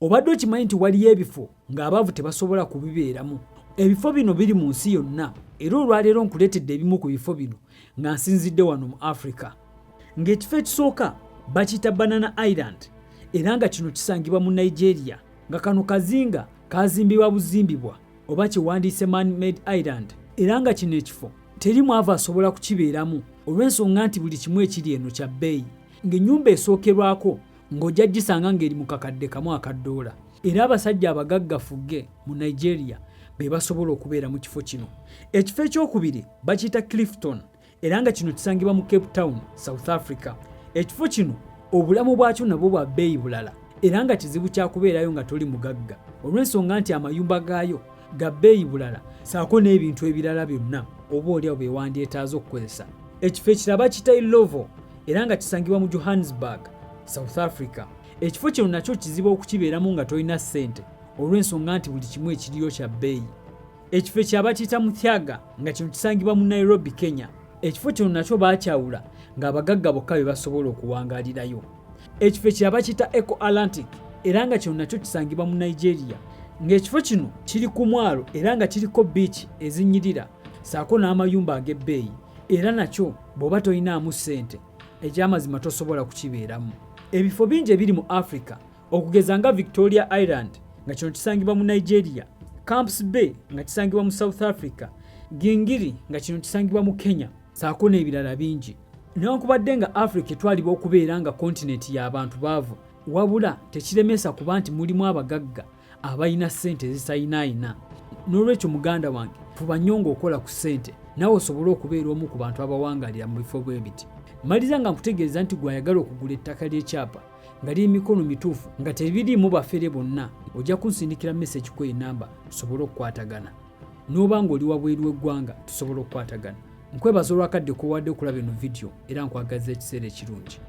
Obadde okimanyi nti waliyo ebifo ng'abaavu tebasobola kubibeeramu? Ebifo bino biri mu nsi yonna era olwaleero nkuleetedde ebimu ku bifo bino nga nsinzidde wano mu Africa. Ng'ekifo ekisooka bakiyita Banana Island era nga kino kisangibwa mu Nigeria, nga kano kazinga kaazimbibwa buzimbibwa oba kiwandiise Man-made Island era nga kino ekifo teri mwavu asobola kukibeeramu olw'ensonga nti buli kimu ekiri eno kya bbeeyi, ng'ennyumba esookerwako ng'ojja gisanga ng'eri mu kakadde kamu akadoola. Era abasajja abagaggafugge mu Nigeria be basobola okubeera mu kifo kino. Ekifo ekyokubiri bakiyita Clifton era nga kino kisangibwa mu Cape Town, South Africa. Ekifo kino obulamu bwakyo nabwo bwa bbeeyi bulala era nga kizibu kya kubeerayo nga toli mugagga olw'ensonga nti amayumba gaayo ga bbeeyi bulala saako n'ebintu ebirala byonna oba oliawo bye wandyetaaza okukozesa. Ekifo ekirala bakiyita Ilovo era nga kisangibwa mu Johannesburg, South Africa. Ekifo kino nakyo kizibu okukibeeramu nga tolina ssente olw'ensonga nti buli kimu ekiriyo kya bbeeyi. Ekifo ekirala bakiyita Muthyaga nga kino kisangibwa mu Nairobi, Kenya. Ekifo kino nakyo baakyawula ng'abagagga bokka be basobola okuwangaalirayo. Ekifo ekirala bakiyita Eco Atlantic era nga kino nakyo kisangibwa mu Nigeria. Ng'ekifo kino kiri ku mwalo era nga kiriko beach ezinyirira saako n'amayumba ag'ebbeeyi era nakyo bw'oba tolinaamu ssente ekyamazima tosobola kukibeeramu. Ebifo bingi ebiri mu Africa okugeza nga Victoria Island nga kino kisangibwa mu Nigeria, Camps Bay nga kisangibwa mu South Africa, Gingiri nga kino kisangibwa mu Kenya saako n'ebirala bingi. Newankubadde nga Africa etwalibwa okubeera nga kontinenti y'abantu baavu, wabula tekiremesa kuba nti mulimu abagagga abalina ssente ezisayinaayina. N'olwekyo muganda wange fuba nnyo ng'okola ku ssente nawe osobole okubeera omu ku bantu abawangaalira mu bifo bwe biti. Maliza nga nkutegeeza nti gw'ayagala okugula ettaka ly'ekyapa nga liri mikono mituufu nga tebiriimu bafere bonna, ojja kunsindikira message ku enamba tusobole okukwatagana. N'oba ng'oli wabweru w'eggwanga tusobole okukwatagana. Nkwebaza olwakadde k'owadde okulaba eno vidiyo era nkwagaza ekiseera ekirungi.